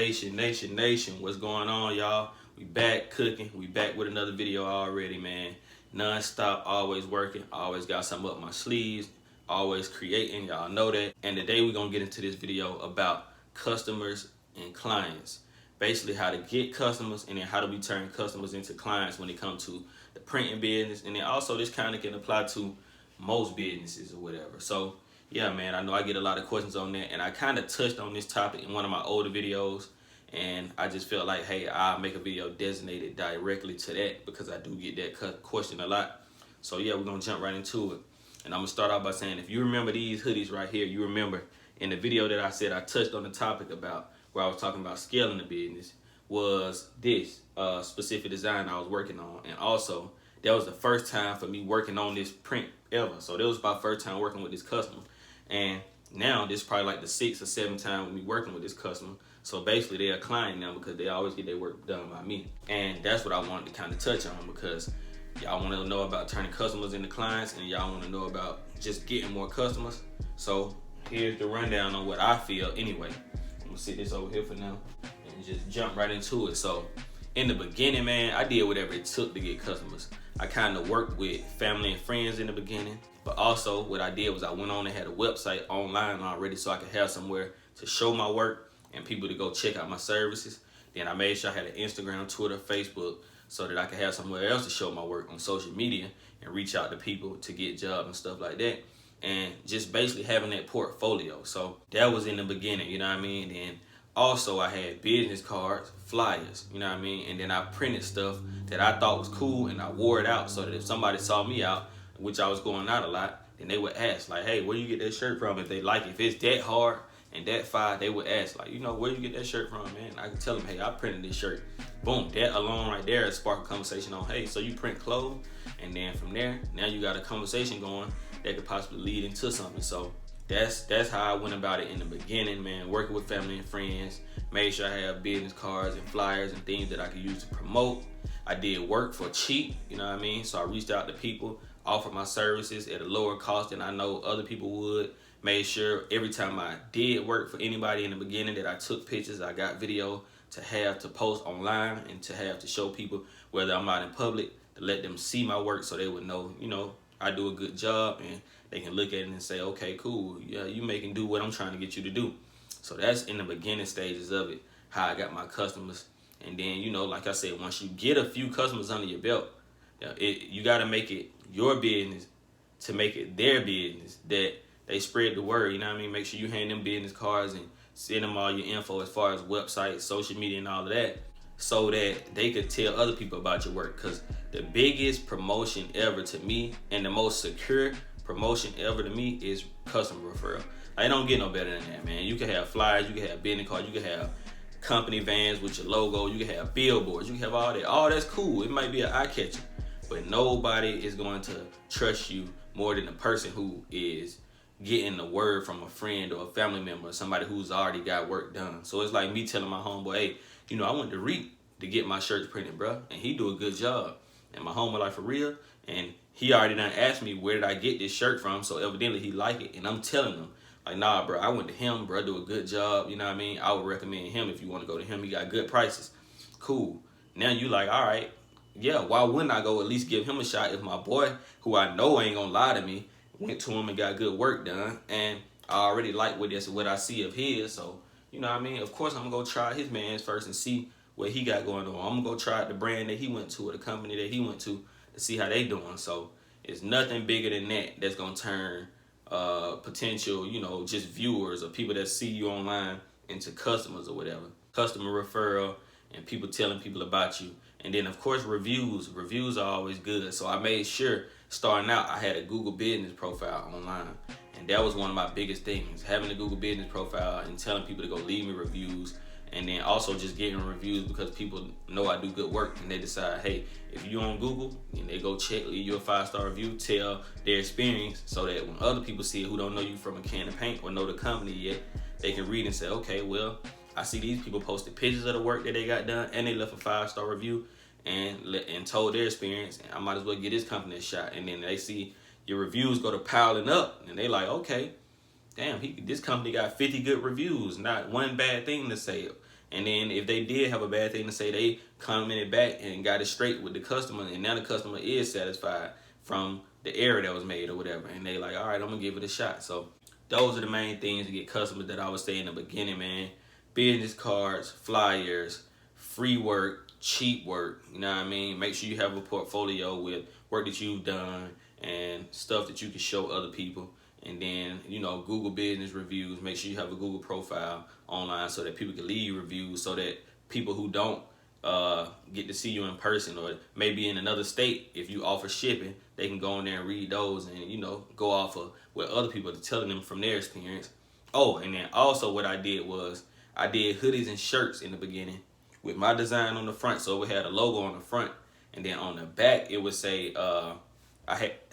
Nation, what's going on, y'all? We back cooking. We back with another video already, man. Non-stop, always working. Always got something up my sleeves. Always creating, y'all know that. And today we're gonna get into this video about customers and clients. Basically how to get customers, and then how do we turn customers into clients when it comes to the printing business. And then also this kind of can apply to most businesses or whatever. So yeah, man, I know I get a lot of questions on that, and I kind of touched on this topic in one of my older videos, and I just felt like, hey, I'll make a video designated directly to that because I do get that question a lot. So yeah, we're gonna jump right into it. And I'm gonna start off by saying, if you remember these hoodies right here, you remember in the video that I said I touched on the topic about where I was talking about scaling the business, was this specific design I was working on. And also, that was the first time for me working on this print ever. So that was my first time working with this customer. And now this is probably like the 6th or 7th time with me working with this customer. So basically they're a client now because they always get their work done by me. And that's what I wanted to kind of touch on, because y'all want to know about turning customers into clients, and y'all want to know about just getting more customers. So here's the rundown on what I feel anyway. I'm gonna sit this over here for now and just jump right into it. So in the beginning, man, I did whatever it took to get customers. I kind of worked with family and friends in the beginning, but also what I did was I went on and had a website online already so I could have somewhere to show my work and people to go check out my services. Then I made sure I had an Instagram, Twitter, Facebook, so that I could have somewhere else to show my work on social media and reach out to people to get jobs and stuff like that. And just basically having that portfolio. So that was in the beginning, you know what I mean? Then also I had business cards, flyers, you know what I mean? And then I printed stuff that I thought was cool, and I wore it out so that if somebody saw me out, which I was going out a lot, then they would ask, like, hey, where you get that shirt from? If they like it. If it's that hard and that fire, they would ask, like, you know, where you get that shirt from, man? I can tell them, hey, I printed this shirt. Boom, that alone right there sparked a conversation on, hey, so you print clothes? And then from there, now you got a conversation going that could possibly lead into something. So that's how I went about it in the beginning, man. Working with family and friends, made sure I have business cards and flyers and things that I could use to promote. I did work for cheap, you know what I mean? So I reached out to people, offered my services at a lower cost than I know other people would. Made sure every time I did work for anybody in the beginning that I took pictures, I got video to have to post online and to have to show people whether I'm out in public, to let them see my work so they would know, you know, I do a good job, and they can look at it and say, okay, cool, yeah, you making do what I'm trying to get you to do. So that's in the beginning stages of it, how I got my customers. And then, you know, like I said, once you get a few customers under your belt, you got to make it your business to make it their business, that they spread the word, you know what I mean? Make sure you hand them business cards and send them all your info as far as websites, social media, and all of that, so that they could tell other people about your work. Because the biggest promotion ever to me, and the most secure promotion ever to me, is customer referral. I don't get no better than that, man. You can have flyers, you can have business cards, you can have company vans with your logo, you can have billboards, you can have all that. All that's cool. It might be an eye catcher, but nobody is going to trust you more than the person who is getting the word from a friend or a family member or somebody who's already got work done. So it's like me telling my homeboy, hey, you know, I went to Reap to get my shirts printed, bro, and he do a good job. And my homeboy like, for real? And he already done asked me, where did I get this shirt from? So evidently he like it, and I'm telling him, like, nah, bro, I went to him, bro, do a good job, you know what I mean? I would recommend him if you want to go to him. He got good prices. Cool. Now you like, all right, yeah, why wouldn't I go at least give him a shot if my boy, who I know ain't gonna lie to me, went to him and got good work done, and I already like what I see of his. So, you know what I mean? Of course, I'm going to go try his man's first and see what he got going on. I'm going to go try the brand that he went to or the company that he went to see how they doing. So, it's nothing bigger than that that's going to turn potential, you know, just viewers or people that see you online into customers or whatever. Customer referral and people telling people about you. And then, of course, reviews. Reviews are always good. So I made sure, starting out, I had a Google Business profile online. And that was one of my biggest things, having a Google Business profile and telling people to go leave me reviews. And then also just getting reviews because people know I do good work, and they decide, hey, if you're on Google, and they go check, leave you a 5-star review, tell their experience, so that when other people see it who don't know you from a can of paint or know the company yet, they can read and say, okay, well, I see these people posted pictures of the work that they got done, and they left a 5-star review and told their experience, and I might as well get this company a shot. And then they see your reviews go to piling up, and they like, okay, damn, this company got 50 good reviews, not one bad thing to say. And then if they did have a bad thing to say, they commented back and got it straight with the customer, and now the customer is satisfied from the error that was made or whatever. And they like, all right, I'm gonna give it a shot. So those are the main things to get customers that I would say in the beginning, man. Business cards, flyers, free work, cheap work, you know what I mean? Make sure you have a portfolio with work that you've done and stuff that you can show other people. And then, you know, Google business reviews. Make sure you have a Google profile online so that people can leave reviews, so that people who don't get to see you in person, or maybe in another state, if you offer shipping, they can go in there and read those and, you know, go off of what other people are telling them from their experience. Oh, and then also what I did was I did hoodies and shirts in the beginning with my design on the front. So we had a logo on the front, and then on the back it would say I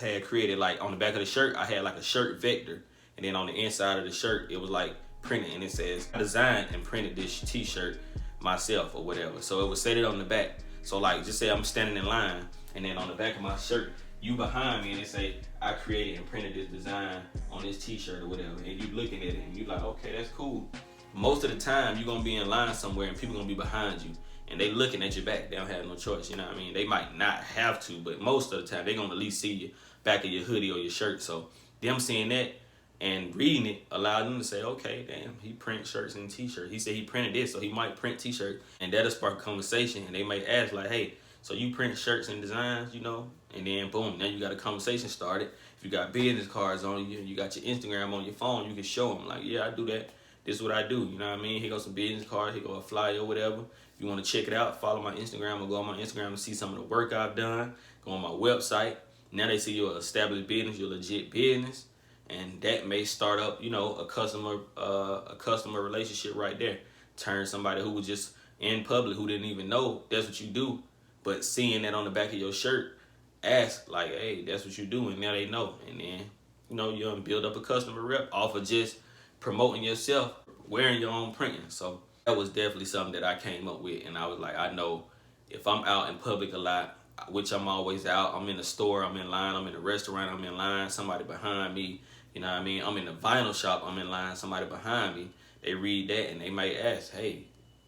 had created, like, on the back of the shirt I had like a shirt vector, and then on the inside of the shirt it was like printed, and it says I designed and printed this t-shirt myself or whatever. So it would say it on the back. So like, just say I'm standing in line, and then on the back of my shirt you behind me, and it say I created and printed this design on this t-shirt or whatever, and you looking at it and you like, okay, that's cool. Most of the time you're gonna be in line somewhere and people gonna be behind you and they looking at your back. They don't have no choice, you know what I mean? They might not have to, but most of the time they gonna at least see your back of your hoodie or your shirt. So them seeing that and reading it allowed them to say, okay, damn, he print shirts and t-shirts. He said he printed this, so he might print t-shirts, and that'll spark a conversation, and they may ask like, hey, so you print shirts and designs, you know? And then boom, now you got a conversation started. If you got business cards on you, you got your Instagram on your phone, you can show them like, yeah, I do that. This is what I do, you know what I mean? Here goes some business cards, here go a flyer or whatever. If you want to check it out, follow my Instagram, or go on my Instagram and see some of the work I've done. Go on my website. Now they see you're an established business, you're a legit business, and that may start up, you know, a customer relationship right there. Turn somebody who was just in public, who didn't even know that's what you do, but seeing that on the back of your shirt, ask like, hey, that's what you do, and now they know. And then, you know, you'll build up a customer rep off of just promoting yourself, wearing your own printing. So that was definitely something that I came up with, and I was like, I know if I'm out in public a lot, which I'm always out, I'm in the store, I'm in line, I'm in the restaurant, I'm in line, somebody behind me, you know what I mean? I'm in the vinyl shop, I'm in line, somebody behind me, they read that and they might ask, hey,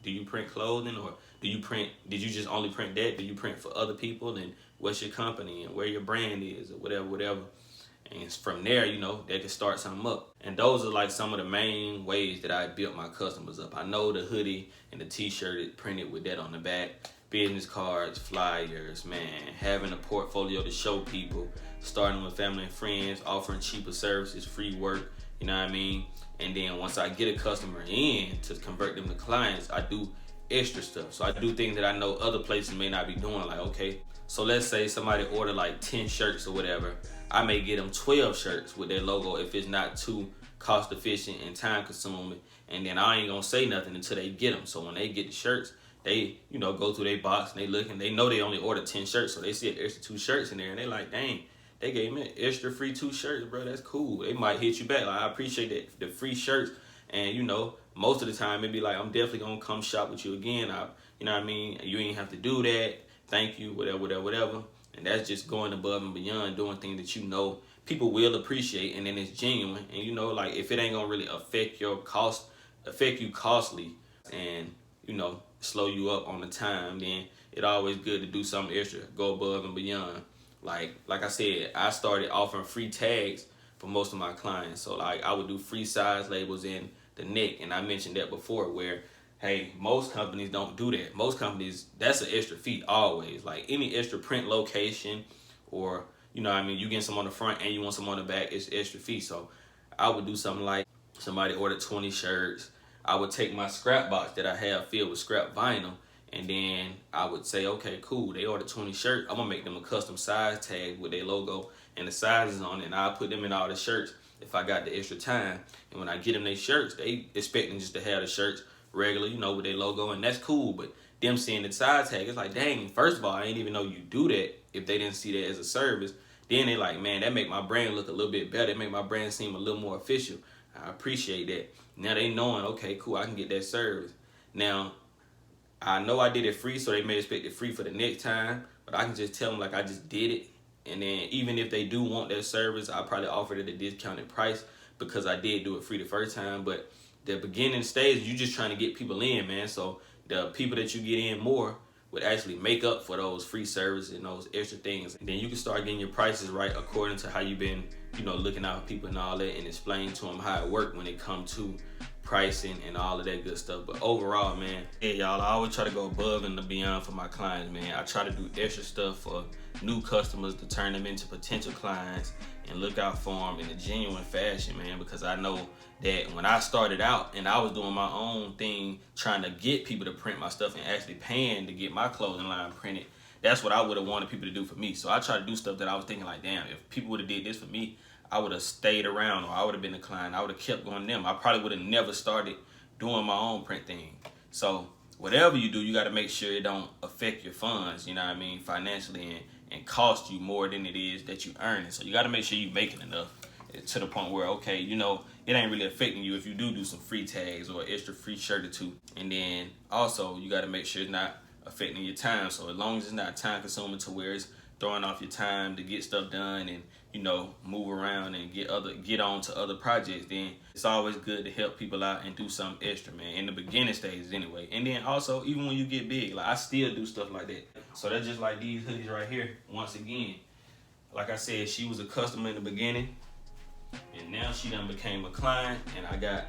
do you print clothing, or did you just only print that? Do you print for other people? And what's your company and where your brand is, or whatever. And from there, you know, they can start something up. And those are like some of the main ways that I built my customers up. I know the hoodie and the t-shirt is printed with that on the back. Business cards, flyers, man, having a portfolio to show people, starting with family and friends, offering cheaper services, free work, you know what I mean? And then once I get a customer in to convert them to clients, I do extra stuff. So I do things that I know other places may not be doing. Like, okay, so let's say somebody ordered like 10 shirts or whatever. I may get them 12 shirts with their logo if it's not too cost efficient and time consuming. And then I ain't gonna say nothing until they get them. So when they get the shirts, they, you know, go through their box and they look, and they know they only ordered 10 shirts. So they see an extra 2 shirts in there and they like, dang, they gave me an extra free 2 shirts, bro. That's cool. They might hit you back. Like, I appreciate that, the free shirts. And, you know, most of the time it'd be like, I'm definitely gonna come shop with you again. You know what I mean? You ain't have to do that. Thank you, whatever. And that's just going above and beyond, doing things that you know people will appreciate, and then it's genuine. And, you know, like, if it ain't gonna really affect you costly, and, you know, slow you up on the time, then it's always good to do something extra, go above and beyond. Like I said, I started offering free tags for most of my clients. So like, I would do free size labels in the neck, and I mentioned that before, where, hey, most companies don't do that. Most companies, that's an extra fee always. Like, any extra print location, or, you know what I mean, you get some on the front and you want some on the back, it's extra fee. So I would do something like, somebody ordered 20 shirts. I would take my scrap box that I have filled with scrap vinyl, and then I would say, okay, cool, they ordered 20 shirts. I'm gonna make them a custom size tag with their logo and the sizes on it, and I'll put them in all the shirts if I got the extra time. And when I get them their shirts, they expecting just to have the shirts regular, you know, with their logo, and that's cool. But them seeing the size tag, it's like, dang, first of all, I didn't even know you do that if they didn't see that as a service. Then they like, man, that make my brand look a little bit better. It make my brand seem a little more official. I appreciate that. Now they knowing, okay, cool, I can get that service. Now, I know I did it free, so they may expect it free for the next time, but I can just tell them like I just did it. And then even if they do want that service, I probably offered it at a discounted price because I did do it free the first time. But the beginning stage, you just trying to get people in, man. So the people that you get in more would actually make up for those free services and those extra things. And then you can start getting your prices right according to how you've been, looking out for people and all that, and explain to them how it works when it comes to pricing and all of that good stuff. But overall, man, hey y'all, I always try to go above and beyond for my clients, man. I try to do extra stuff for new customers to turn them into potential clients and look out for them in a genuine fashion, man, because I know that when I started out and I was doing my own thing, trying to get people to print my stuff and actually paying to get my clothing line printed, that's what I would have wanted people to do for me. So I try to do stuff that I was thinking like, damn, if people would have did this for me, I would have stayed around, or I would have been a client. I would have kept going to them. I probably would have never started doing my own print thing. So whatever you do, you got to make sure it don't affect your funds, financially, and cost you more than it is that you earn it. So you got to make sure you're making enough to the point where, okay, it ain't really affecting you if you do some free tags or extra free shirt or two. And then also you got to make sure it's not affecting your time. So as long as it's not time consuming to where it's throwing off your time to get stuff done and move around and get on to other projects, then it's always good to help people out and do something extra, man, in the beginning stages anyway. And then also, even when you get big, like I still do stuff like that. So that's just like these hoodies right here. Once again, like I said, she was a customer in the beginning, and now she done became a client, and I got,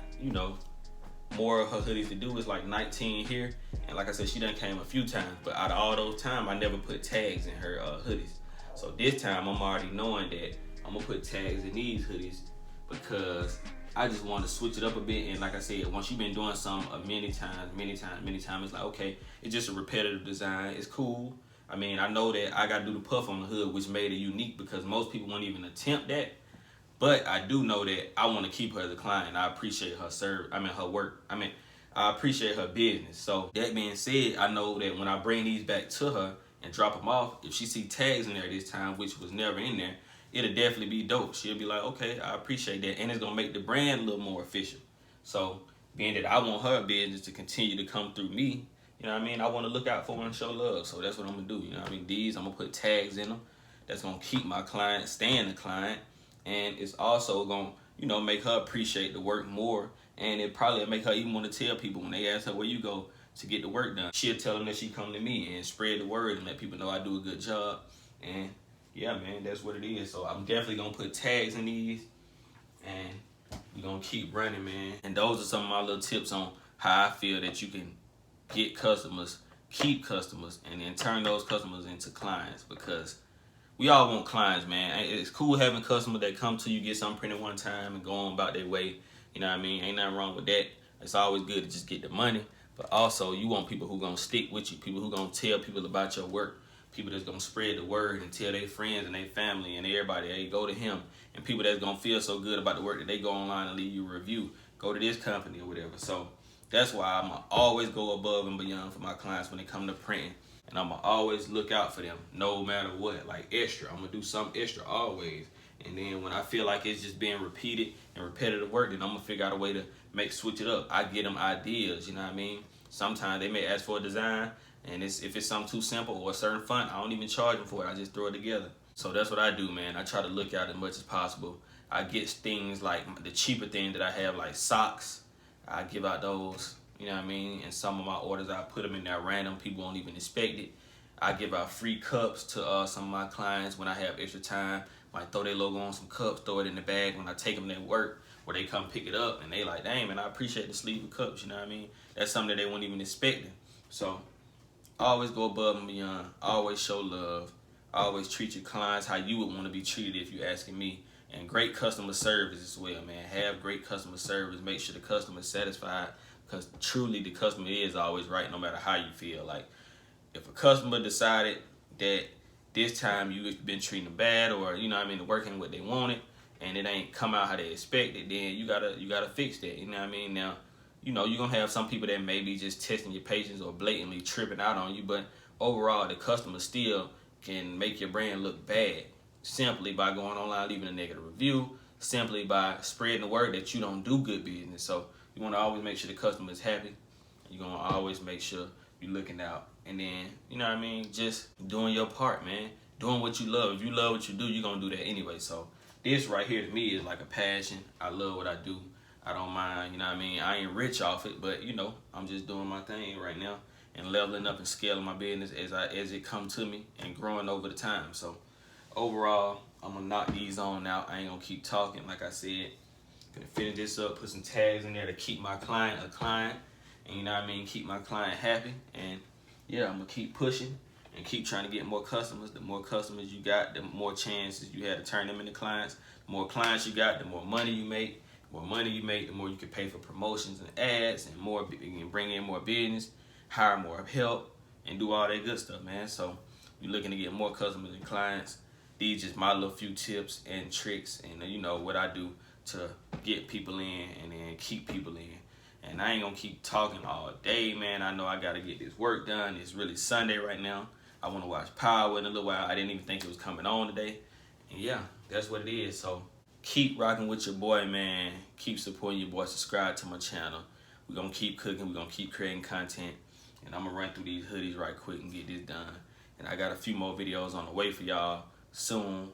more of her hoodies to do. It's like 19 here, and like I said, she done came a few times, but out of all those times, I never put tags in her hoodies. So this time, I'm already knowing that I'm gonna put tags in these hoodies because I just want to switch it up a bit. And like I said, once you've been doing something many times, it's like, okay, it's just a repetitive design. It's cool. I mean, I know that I gotta do the puff on the hood, which made it unique because most people won't even attempt that. But I do know that I want to keep her as a client. I appreciate her work. I appreciate her business. So that being said, I know that when I bring these back to her and drop them off, if she see tags in there this time, which was never in there, it'll definitely be dope. She'll be like, okay, I appreciate that. And it's going to make the brand a little more official. So being that I want her business to continue to come through me, I want to look out for her and show love. So that's what I'm going to do. These, I'm going to put tags in them. That's going to keep my client staying the client. And it's also going to, make her appreciate the work more. And it probably make her even want to tell people when they ask her where you go to get the work done. She'll tell them that she come to me and spread the word and let people know I do a good job. And yeah, man, that's what it is. So I'm definitely going to put tags in these, and we're going to keep running, man. And those are some of my little tips on how I feel that you can get customers, keep customers, and then turn those customers into clients, because we all want clients, man. It's cool having customers that come to you, get something printed one time, and go on about their way. Ain't nothing wrong with that. It's always good to just get the money. But also, you want people who going to stick with you, people who going to tell people about your work, people that's going to spread the word and tell their friends and their family and everybody, hey, go to him. And people that's going to feel so good about the work that they go online and leave you a review. Go to this company or whatever. So that's why I'm going to always go above and beyond for my clients when it come to printing. And I'm going to always look out for them no matter what, like extra. I'm going to do something extra always. And then when I feel like it's just being repeated and repetitive work, then I'm going to figure out a way to switch it up. I get them ideas, Sometimes they may ask for a design, and if it's something too simple or a certain font, I don't even charge them for it. I just throw it together. So that's what I do, man. I try to look out as much as possible. I get things like the cheaper things that I have, like socks. I give out those, And some of my orders, I put them in there random. People won't even expect it. I give out free cups to some of my clients when I have extra time. Might throw their logo on some cups, throw it in the bag when I take them to work, where they come pick it up, and they like, dang, man, I appreciate the sleeve of cups, That's something that they wouldn't even expect. So always go above and beyond. Always show love. Always treat your clients how you would want to be treated if you're asking me. And great customer service as well, man. Have great customer service. Make sure the customer is satisfied, because truly the customer is always right no matter how you feel. Like, if a customer decided that this time you've been treating them bad, or working what they wanted, and it ain't come out how they expected, then you gotta fix that. Now, you're gonna have some people that may be just testing your patience or blatantly tripping out on you, but overall the customer still can make your brand look bad simply by going online, leaving a negative review, simply by spreading the word that you don't do good business. So you want to always make sure the customer is happy. You're gonna always make sure you're looking out. And then, just doing your part, man. Doing what you love. If you love what you do, you're going to do that anyway. So this right here to me is like a passion. I love what I do. I don't mind, you know what I mean? I ain't rich off it, but you know, I'm just doing my thing right now and leveling up and scaling my business as it come to me and growing over the time. So overall, I'm gonna knock these on out. I ain't gonna keep talking. Like I said, gonna finish this up, put some tags in there to keep my client a client, and you know what I mean, keep my client happy. And yeah, I'm gonna keep pushing and keep trying to get more customers. The more customers you got, the more chances you had to turn them into clients. The more clients you got, the more money you make. The more money you make, the more you can pay for promotions and ads, and more you can bring in more business, hire more help, and do all that good stuff, man. So you're looking to get more customers and clients. These just my little few tips and tricks, and you know what I do to get people in and then keep people in. And I ain't gonna keep talking all day, man. I know I gotta get this work done. It's really Sunday right now. I wanna watch Power in a little while. I didn't even think it was coming on today. And yeah, that's what it is. So keep rocking with your boy, man. Keep supporting your boy. Subscribe to my channel. We're gonna keep cooking. We're gonna keep creating content. And I'm gonna run through these hoodies right quick and get this done. And I got a few more videos on the way for y'all soon.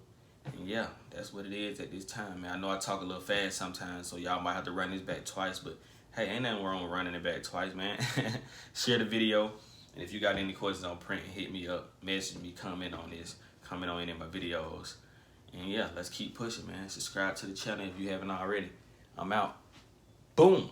And yeah, that's what it is at this time, man. I know I talk a little fast sometimes, so y'all might have to run this back twice, but hey, ain't nothing wrong with running it back twice, man. Share the video, and if you got any questions on print, hit me up, message me, comment on this, comment on any of my videos. And yeah, let's keep pushing, man. Subscribe to the channel if you haven't already. I'm out. Boom.